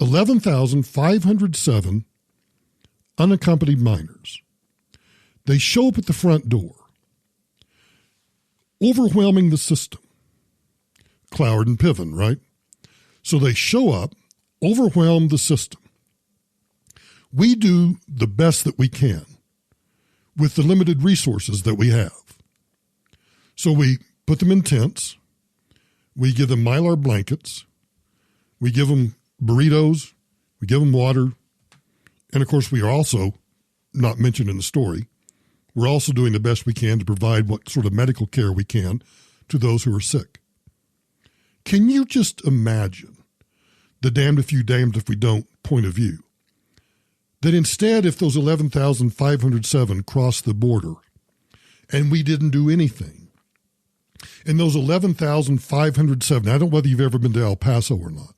F: 11,507 unaccompanied minors. They show up at the front door, overwhelming the system. Cloward and Piven, right? So they show up, overwhelm the system. We do the best that we can with the limited resources that we have. So we put them in tents. We give them Mylar blankets. We give them burritos. We give them water. And, of course, we are also, not mentioned in the story, we're also doing the best we can to provide what sort of medical care we can to those who are sick. Can you just imagine the damned if you, damned if we don't point of view? That instead, if those 11,507 crossed the border and we didn't do anything, and those 11,507, I don't know whether you've ever been to El Paso or not,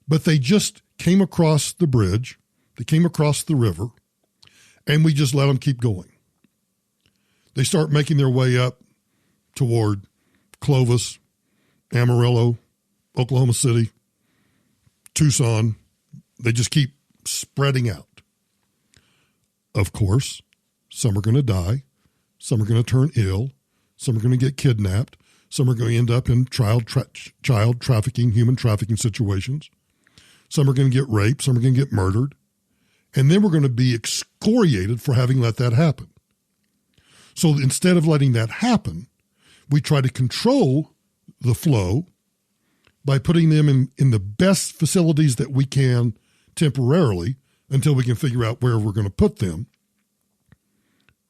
F: but they just came across the bridge, they came across the river, and we just let them keep going. They start making their way up toward Clovis, Amarillo, Oklahoma City, Tucson. They just keep spreading out. Of course, some are going to die. Some are going to turn ill. Some are going to get kidnapped. Some are going to end up in child trafficking, human trafficking situations. Some are going to get raped. Some are going to get murdered. And then we're going to be excoriated for having let that happen. So instead of letting that happen, we try to control the flow by putting them in the best facilities that we can temporarily until we can figure out where we're going to put them.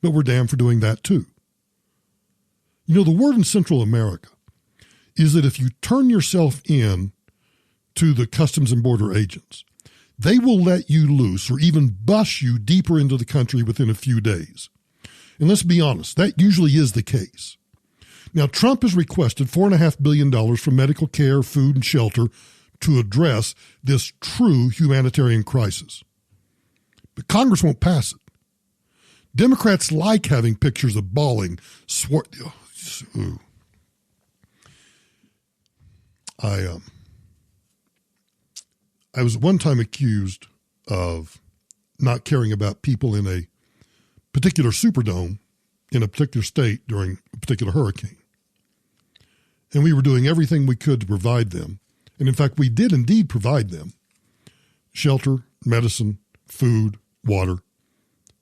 F: But we're damned for doing that too. You know, the word in Central America is that if you turn yourself in to the Customs and Border agents, they will let you loose or even bus you deeper into the country within a few days. And let's be honest, that usually is the case. Now, Trump has requested $4.5 billion for medical care, food, and shelter to address this true humanitarian crisis. But Congress won't pass it. Democrats like having pictures of bawling. I was one time accused of not caring about people in a particular Superdome in a particular state during a particular hurricane. And we were doing everything we could to provide them. And in fact, we did indeed provide them shelter, medicine, food, water.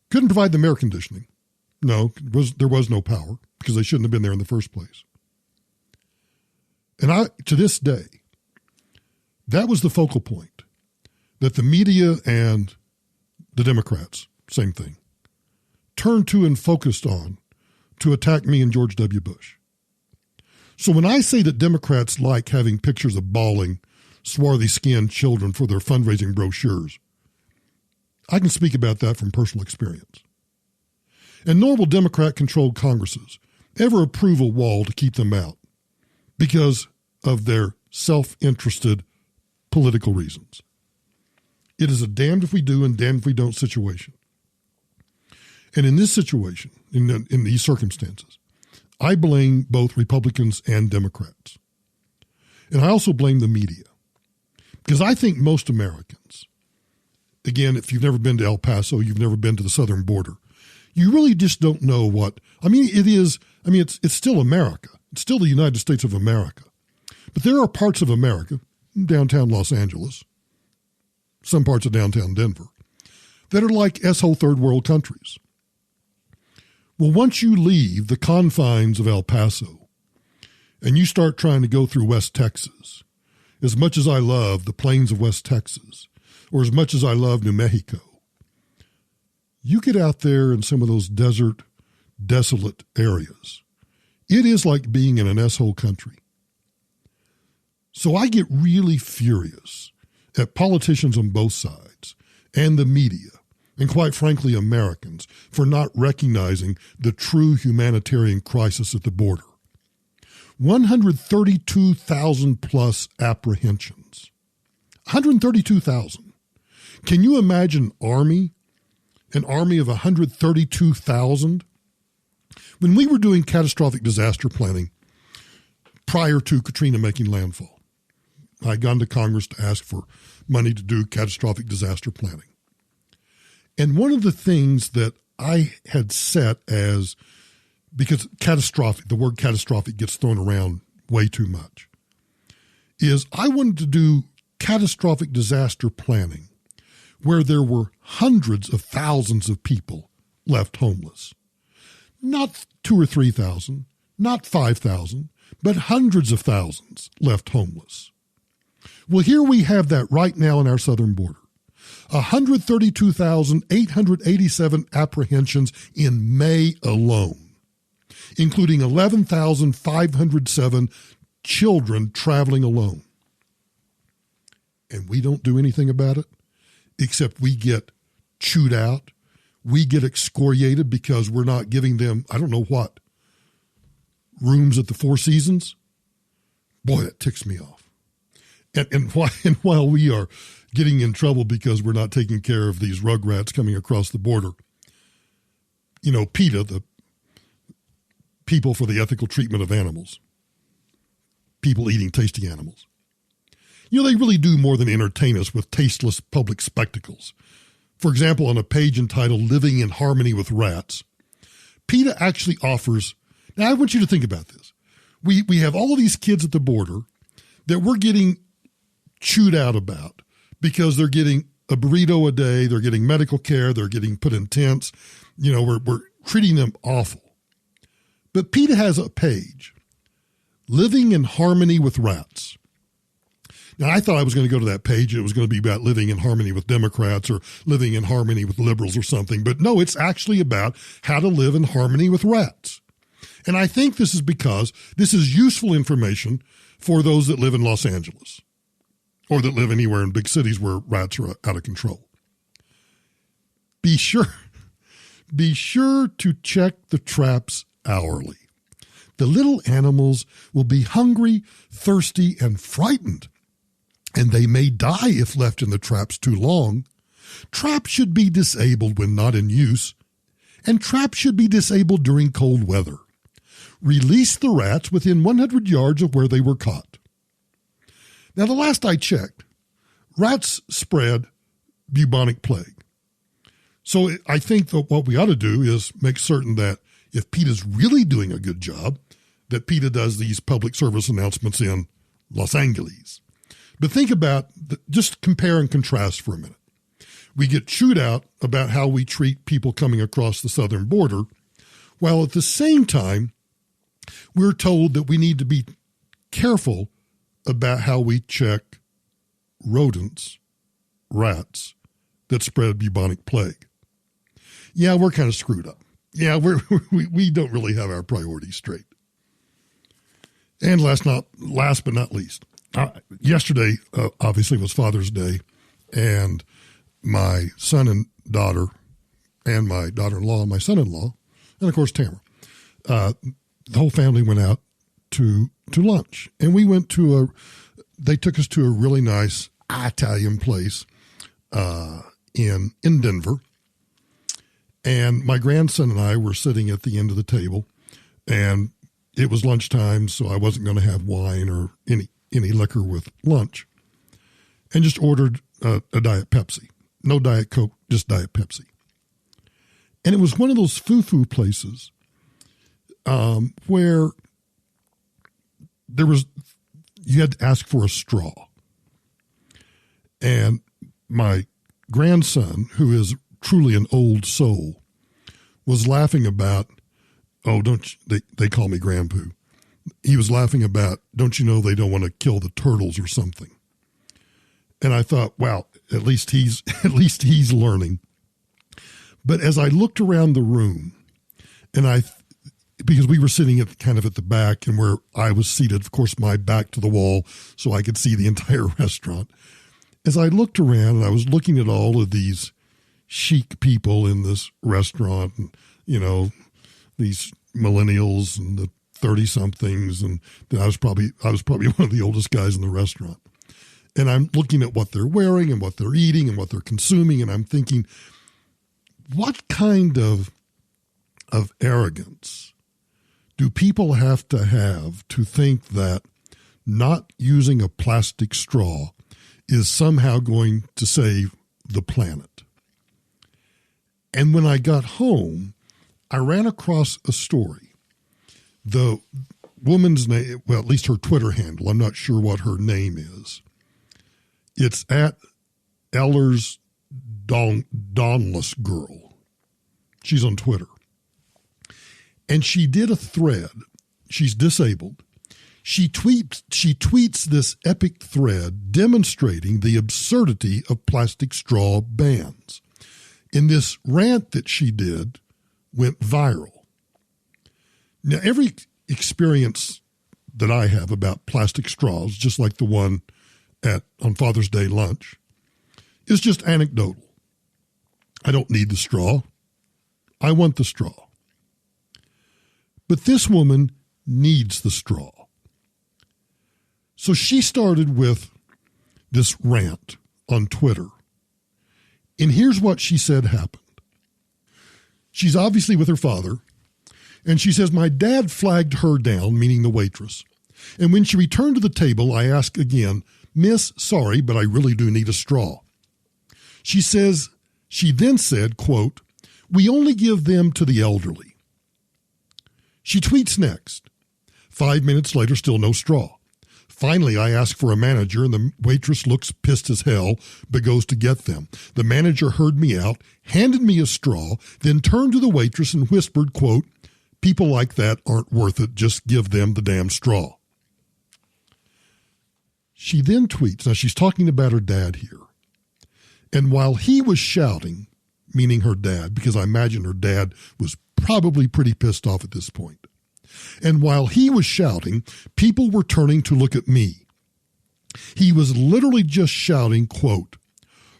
F: Couldn't provide them air conditioning. No, there was no power because they shouldn't have been there in the first place. And to this day, that was the focal point that the media and the Democrats, same thing, turned to and focused on to attack me and George W. Bush. So when I say that Democrats like having pictures of bawling, swarthy-skinned children for their fundraising brochures, I can speak about that from personal experience. And nor will Democrat-controlled Congresses ever approve a wall to keep them out because of their self-interested political reasons. It is a damned if we do and damned if we don't situation. And in this situation, in these circumstances, I blame both Republicans and Democrats. And I also blame the media. Because I think most Americans, again, if you've never been to El Paso, you've never been to the southern border, you really just don't know what, it's still America. It's still the United States of America. But there are parts of America, downtown Los Angeles, some parts of downtown Denver, that are like S-hole third world countries. Well, once you leave the confines of El Paso and you start trying to go through West Texas, as much as I love the plains of West Texas, or as much as I love New Mexico, you get out there in some of those desert, desolate areas. It is like being in an S-hole country. So I get really furious at politicians on both sides and the media, and quite frankly, Americans, for not recognizing the true humanitarian crisis at the border. 132,000 plus apprehensions. 132,000. Can you imagine an army of 132,000? When we were doing catastrophic disaster planning prior to Katrina making landfall, I had gone to Congress to ask for money to do catastrophic disaster planning. And one of the things that I had set as, because catastrophic, the word catastrophic gets thrown around way too much, is I wanted to do catastrophic disaster planning where there were hundreds of thousands of people left homeless. Not 2,000 or 3,000, not 5,000, but hundreds of thousands left homeless. Well, here we have that right now on our southern border. 132,887 apprehensions in May alone, including 11,507 children traveling alone. And we don't do anything about it, except we get chewed out. We get excoriated because we're not giving them, I don't know what, rooms at the Four Seasons. Boy, that ticks me off. And while we are getting in trouble because we're not taking care of these rugrats coming across the border, you know, PETA, the People for the Ethical Treatment of Animals, people eating tasty animals, you know, they really do more than entertain us with tasteless public spectacles. For example, on a page entitled Living in Harmony with Rats, PETA actually offers, now I want you to think about this. We have all of these kids at the border that we're getting chewed out about because they're getting a burrito a day, they're getting medical care, they're getting put in tents. You know, we're treating them awful. But PETA has a page, Living in Harmony with Rats. Now, I thought I was going to go to that page. It was going to be about living in harmony with Democrats or living in harmony with liberals or something. But no, it's actually about how to live in harmony with rats. And I think this is because this is useful information for those that live in Los Angeles or that live anywhere in big cities where rats are out of control. Be sure to check the traps hourly. The little animals will be hungry, thirsty, and frightened, and they may die if left in the traps too long. Traps should be disabled when not in use, and traps should be disabled during cold weather. Release the rats within 100 yards of where they were caught. Now, the last I checked, rats spread bubonic plague. So I think that what we ought to do is make certain that if PETA's really doing a good job, that PETA does these public service announcements in Los Angeles. But think about, just compare and contrast for a minute. We get chewed out about how we treat people coming across the southern border, while at the same time, we're told that we need to be careful about how we check rodents, rats, that spread bubonic plague. Yeah, we're kind of screwed up. Yeah, we don't really have our priorities straight. And last but not least, yesterday obviously was Father's Day, and my son and daughter, and my daughter-in-law, and my son-in-law, and of course Tamara, the whole family went out to lunch, and we went to they took us to a really nice Italian place in Denver. And my grandson and I were sitting at the end of the table, and it was lunchtime, so I wasn't going to have wine or any liquor with lunch, and just ordered a Diet Pepsi. No Diet Coke, just Diet Pepsi. And it was one of those foo-foo places where there was, you had to ask for a straw. And my grandson, who is truly an old soul, was laughing about, they call me Grandpoo. He was laughing about, don't you know they don't want to kill the turtles or something? And I thought, wow, at least he's learning. But as I looked around the room, and because we were sitting at the back, and where I was seated, of course, my back to the wall, so I could see the entire restaurant. As I looked around, and I was looking at all of these chic people in this restaurant, and, these millennials and the 30-somethings, and I was probably one of the oldest guys in the restaurant. And I'm looking at what they're wearing and what they're eating and what they're consuming, and I'm thinking, what kind of arrogance do people have to think that not using a plastic straw is somehow going to save the planet? And when I got home, I ran across a story. The woman's name, well, at least her Twitter handle, I'm not sure what her name is. It's at Eller's Dawnless Girl. She's on Twitter. And she did a thread. She's disabled. She tweets this epic thread demonstrating the absurdity of plastic straw bans. And this rant that she did went viral. Now, every experience that I have about plastic straws, just like the one on Father's Day lunch, is just anecdotal. I don't need the straw. I want the straw. But this woman needs the straw. So she started with this rant on Twitter. And here's what she said happened. She's obviously with her father. And she says, my dad flagged her down, meaning the waitress. And when she returned to the table, I asked again, Miss, sorry, but I really do need a straw. She then said, quote, we only give them to the elderly. She tweets next. 5 minutes later, still no straw. Finally, I ask for a manager, and the waitress looks pissed as hell, but goes to get them. The manager heard me out, handed me a straw, then turned to the waitress and whispered, quote, people like that aren't worth it. Just give them the damn straw. She then tweets. Now, she's talking about her dad here. And while he was shouting, meaning her dad, because I imagine her dad was probably pretty pissed off at this point. And while he was shouting, people were turning to look at me. He was literally just shouting, quote,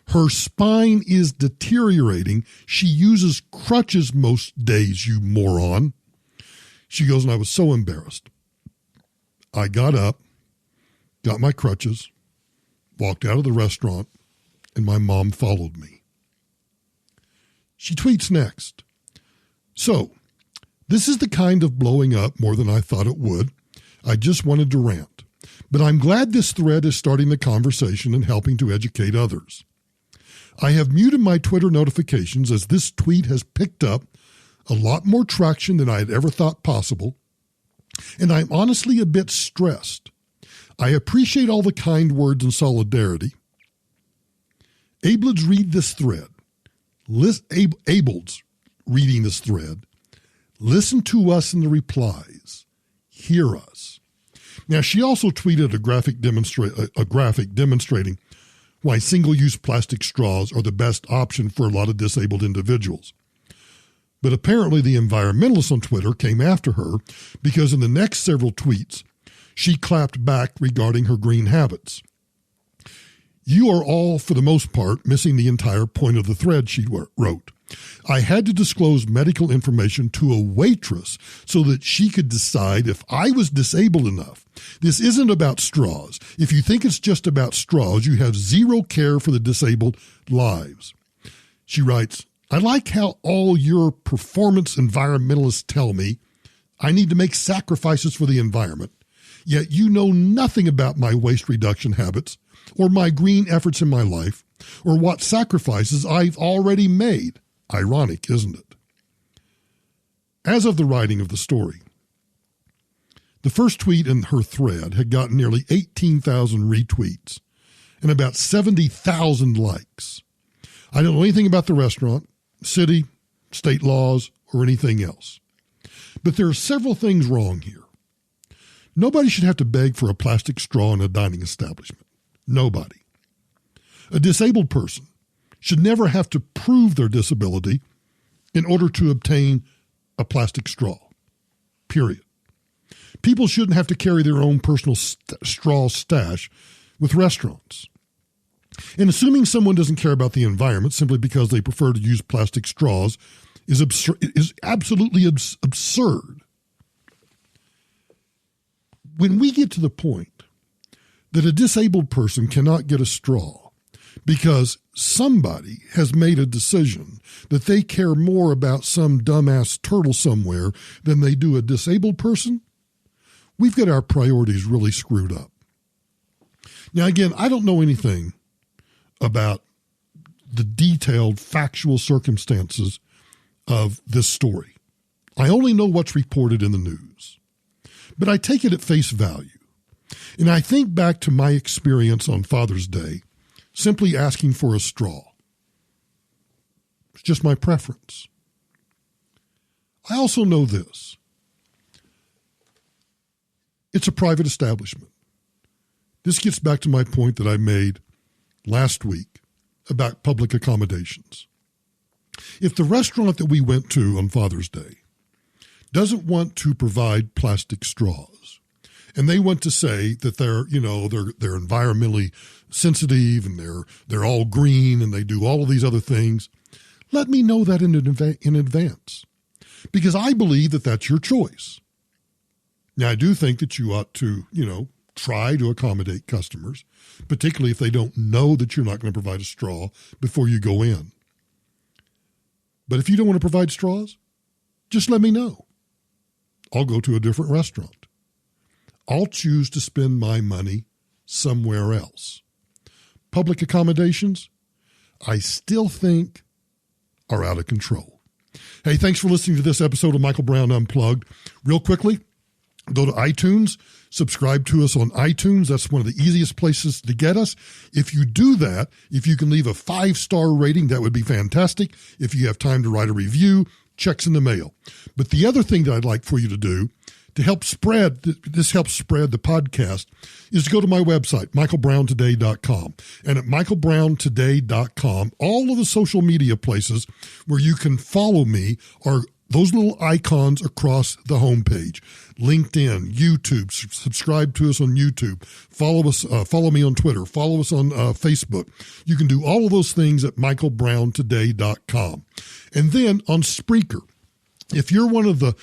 F: her spine is deteriorating. She uses crutches most days, you moron. She goes, and I was so embarrassed. I got up, got my crutches, walked out of the restaurant, and my mom followed me. She tweets next. So, this is the kind of blowing up more than I thought it would. I just wanted to rant. But I'm glad this thread is starting the conversation and helping to educate others. I have muted my Twitter notifications as this tweet has picked up a lot more traction than I had ever thought possible, and I'm honestly a bit stressed. I appreciate all the kind words and solidarity. Abled's read this thread. Abled's reading this thread. Listen to us in the replies. Hear us. Now, she also tweeted a graphic demonstrating why single-use plastic straws are the best option for a lot of disabled individuals. But apparently the environmentalists on Twitter came after her because in the next several tweets, she clapped back regarding her green habits. You are all, for the most part, missing the entire point of the thread, she wrote. I had to disclose medical information to a waitress so that she could decide if I was disabled enough. This isn't about straws. If you think it's just about straws, you have zero care for the disabled lives. She writes, I like how all your performance environmentalists tell me I need to make sacrifices for the environment, yet you know nothing about my waste reduction habits or my green efforts in my life or what sacrifices I've already made. Ironic, isn't it? As of the writing of the story, The first tweet in her thread had gotten nearly 18,000 retweets and about 70,000 likes. I don't know anything about the restaurant, city, state laws, or anything else. But there are several things wrong here. Nobody should have to beg for a plastic straw in a dining establishment. Nobody. A disabled person should never have to prove their disability in order to obtain a plastic straw. Period. People shouldn't have to carry their own personal straw stash with restaurants. And assuming someone doesn't care about the environment simply because they prefer to use plastic straws is absolutely absurd. When we get to the point that a disabled person cannot get a straw because somebody has made a decision that they care more about some dumbass turtle somewhere than they do a disabled person, we've got our priorities really screwed up. Now, again, I don't know anything about the detailed factual circumstances of this story. I only know what's reported in the news. But I take it at face value. And I think back to my experience on Father's Day, simply asking for a straw. It's just my preference. I also know this. It's a private establishment. This gets back to my point that I made last week about public accommodations. If the restaurant that we went to on Father's Day doesn't want to provide plastic straws, and they want to say that they're environmentally sensitive and they're all green and they do all of these other things, let me know that in advance, because I believe that that's your choice. Now, I do think that you ought to, try to accommodate customers, particularly if they don't know that you're not going to provide a straw before you go in. But if you don't want to provide straws, just let me know. I'll go to a different restaurant. I'll choose to spend my money somewhere else. Public accommodations, I still think, are out of control. Hey, thanks for listening to this episode of Michael Brown Unplugged. Real quickly, go to iTunes, subscribe to us on iTunes. That's one of the easiest places to get us. If you do that, if you can leave a 5-star rating, that would be fantastic. If you have time to write a review, checks in the mail. But the other thing that I'd like for you to do to help spread, this helps spread the podcast, is to go to my website, michaelbrowntoday.com. And at michaelbrowntoday.com, all of the social media places where you can follow me are those little icons across the homepage. LinkedIn, YouTube, subscribe to us on YouTube, follow me on Twitter, follow us on Facebook. You can do all of those things at michaelbrowntoday.com. And then on Spreaker, if you're one of the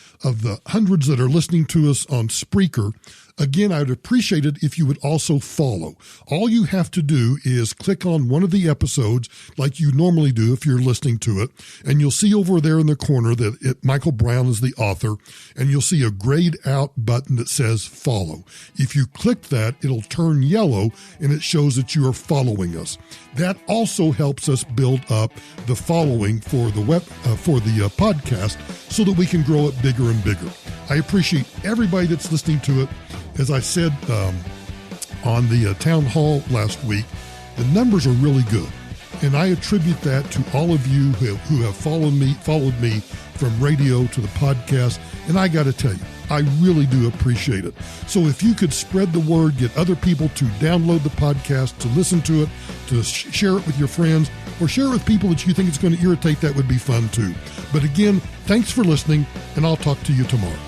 F: hundreds that are listening to us on Spreaker, again, I would appreciate it if you would also follow. All you have to do is click on one of the episodes like you normally do if you're listening to it, and you'll see over there in the corner that Michael Brown is the author, and you'll see a grayed out button that says follow. If you click that, it'll turn yellow, and it shows that you are following us. That also helps us build up the following for the podcast so that we can grow it bigger and bigger. I appreciate everybody that's listening to it. As I said on the town hall last week, the numbers are really good. And I attribute that to all of you who have followed me from radio to the podcast. And I got to tell you, I really do appreciate it. So if you could spread the word, get other people to download the podcast, to listen to it, to share it with your friends, or share it with people that you think it's going to irritate, that would be fun too. But again, thanks for listening, and I'll talk to you tomorrow.